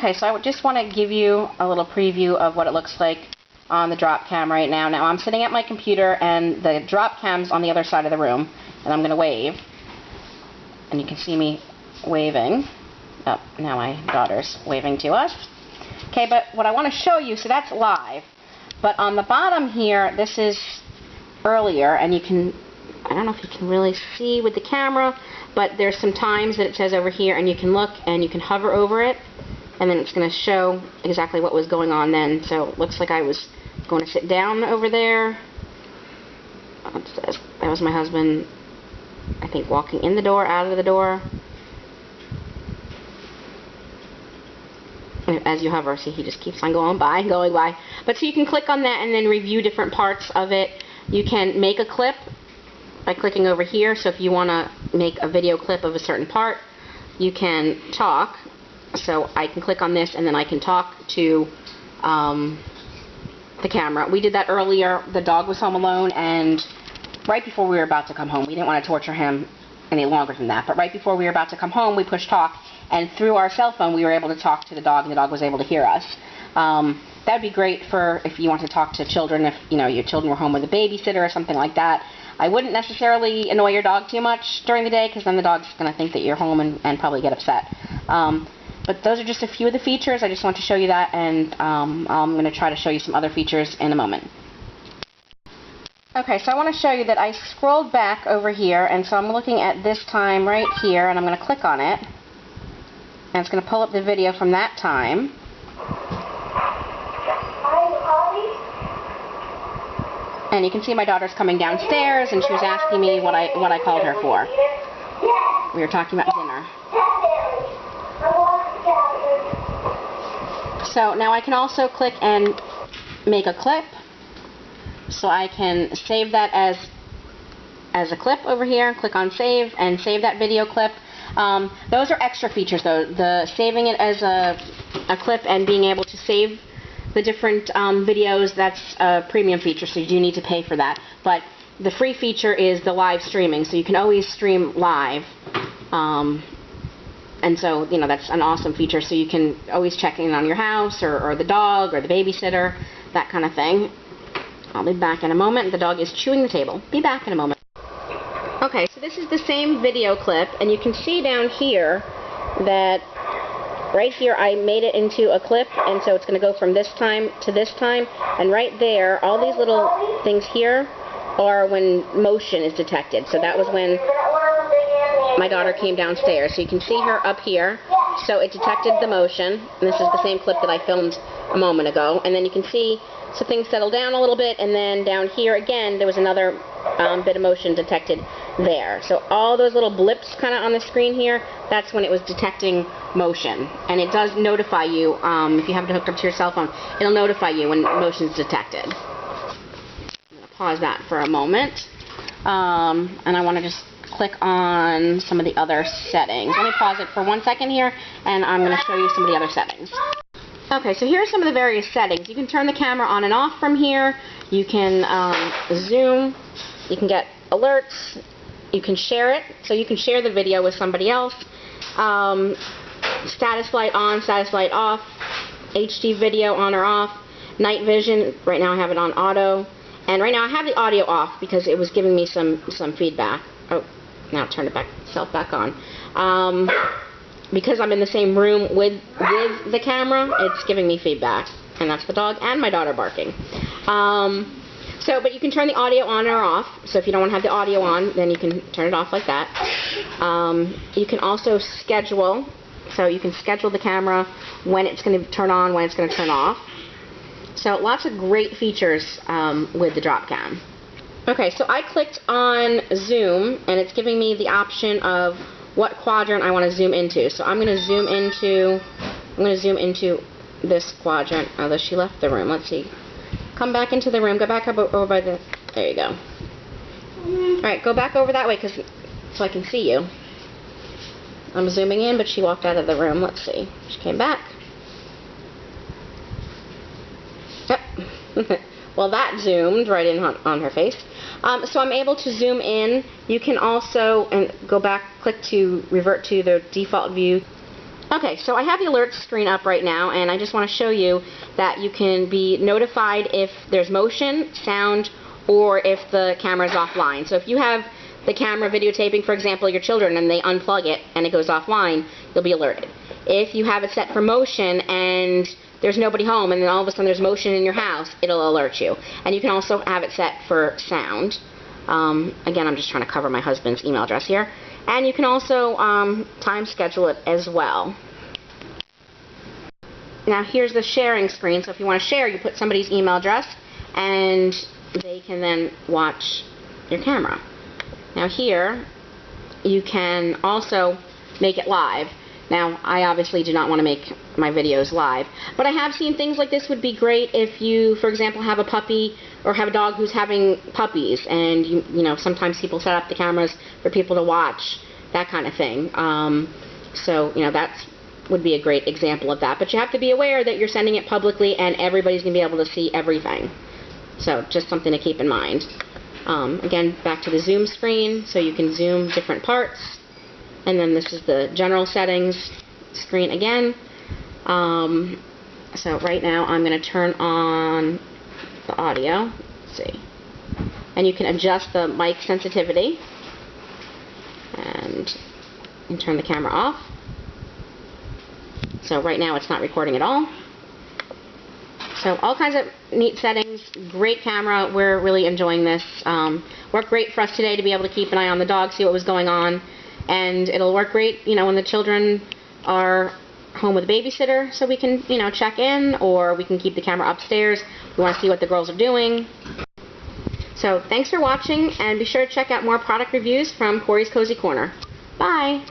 Okay, so I just want to give you a little preview of what it looks like on the DropCam right now. Now I'm sitting at my computer and the DropCam's on the other side of the room, and I'm going to wave, and you can see me waving. Oh, now my daughter's waving to us. Okay, but what I want to show you, so that's live, but on the bottom here, this is earlier, and you can, I don't know if you can really see with the camera, but there's some times that it says over here, and you can look and you can hover over it, and then it's going to show exactly what was going on then. So it looks like I was going to sit down over there. That was my husband, I think, walking in the door, out of the door. And as you hover, see, he just keeps on going by. But so you can click on that and then review different parts of it. You can make a clip by clicking over here. So if you want to make a video clip of a certain part, you can talk. So I can click on this and then I can talk to the camera. We did that earlier. The dog was home alone, and right before we were about to come home, we didn't want to torture him any longer than that, but right before we were about to come home, we pushed talk, and through our cell phone we were able to talk to the dog, and the dog was able to hear us. That would be great for if you want to talk to children, if your children were home with a babysitter or something like that. I wouldn't necessarily annoy your dog too much during the day, because then the dog's going to think that you're home and probably get upset. But those are just a few of the features. I just want to show you that, and I'm going to try to show you some other features in a moment. Okay, so I want to show you that I scrolled back over here, and so I'm looking at this time right here, and I'm going to click on it, and it's going to pull up the video from that time. And you can see my daughter's coming downstairs, and she was asking me what I called her for. We were talking about dinner. So now I can also click and make a clip. So I can save that as a clip over here, click on save, and save that video clip. Those are extra features though. The saving it as a clip and being able to save the different videos, that's a premium feature, so you do need to pay for that. But the free feature is the live streaming, so you can always stream live. And so, that's an awesome feature, so you can always check in on your house or the dog or the babysitter, that kind of thing. I'll be back in a moment. The dog is chewing the table. Be back in a moment. Okay, so this is the same video clip, and you can see down here that right here I made it into a clip, and so it's going to go from this time to this time, and right there, all these little things here are when motion is detected. So that was when my daughter came downstairs. So you can see her up here. So it detected the motion, and this is the same clip that I filmed a moment ago. And then you can see, so things settled down a little bit, and then down here again, there was another bit of motion detected there. So all those little blips kind of on the screen here, that's when it was detecting motion. And it does notify you, if you have it hooked up to your cell phone, it'll notify you when motion is detected. I'm going to pause that for a moment. And I want to just click on some of the other settings. Let me pause it for 1 second here, and I'm going to show you some of the other settings. Okay, so here are some of the various settings. You can turn the camera on and off from here. You can zoom. You can get alerts. You can share it, so you can share the video with somebody else. Status light on, status light off. HD video on or off. Night vision. Right now I have it on auto. And right now I have the audio off because it was giving me some feedback. Oh, now turn itself back on. Because I'm in the same room with the camera, it's giving me feedback. And that's the dog and my daughter barking. But you can turn the audio on or off. So if you don't want to have the audio on, then you can turn it off like that. You can also schedule. So you can schedule the camera when it's going to turn on, when it's going to turn off. So lots of great features with the DropCam. Okay, so I clicked on zoom, and it's giving me the option of what quadrant I want to zoom into. So I'm going to zoom into this quadrant. Although she left the room. Let's see. Come back into the room. Go back up over by the. There you go. All right, go back over that way so I can see you. I'm zooming in, but she walked out of the room. Let's see. She came back. Yep. Well, that zoomed right in on her face. So I'm able to zoom in. You can also go back, click to revert to the default view. Okay, so I have the alerts screen up right now, and I just want to show you that you can be notified if there's motion, sound, or if the camera is offline. So if you have the camera videotaping, for example, your children, and they unplug it and it goes offline, you'll be alerted. If you have it set for motion and there's nobody home and then all of a sudden there's motion in your house, it'll alert you. And you can also have it set for sound. Again, I'm just trying to cover my husband's email address here. And you can also time schedule it as well. Now here's the sharing screen. So if you want to share, you put somebody's email address and they can then watch your camera. Now here you can also make it live. Now I obviously do not want to make my videos live, but I have seen things like this would be great if you, for example, have a puppy or have a dog who's having puppies, and you know, sometimes people set up the cameras for people to watch, that kind of thing. So you know, that would be a great example of that, but you have to be aware that you're sending it publicly and everybody's going to be able to see everything. So just something to keep in mind. Again, back to the zoom screen, so you can zoom different parts. And then this is the general settings screen again. So right now I'm going to turn on the audio. Let's see. And you can adjust the mic sensitivity. And you can turn the camera off. So right now it's not recording at all. So all kinds of neat settings, great camera, we're really enjoying this. Worked great for us today to be able to keep an eye on the dog, see what was going on. And it'll work great, you know, when the children are home with a babysitter, so we can, you know, check in, or we can keep the camera upstairs. We want to see what the girls are doing. So thanks for watching, and be sure to check out more product reviews from Corey's Cozy Corner. Bye!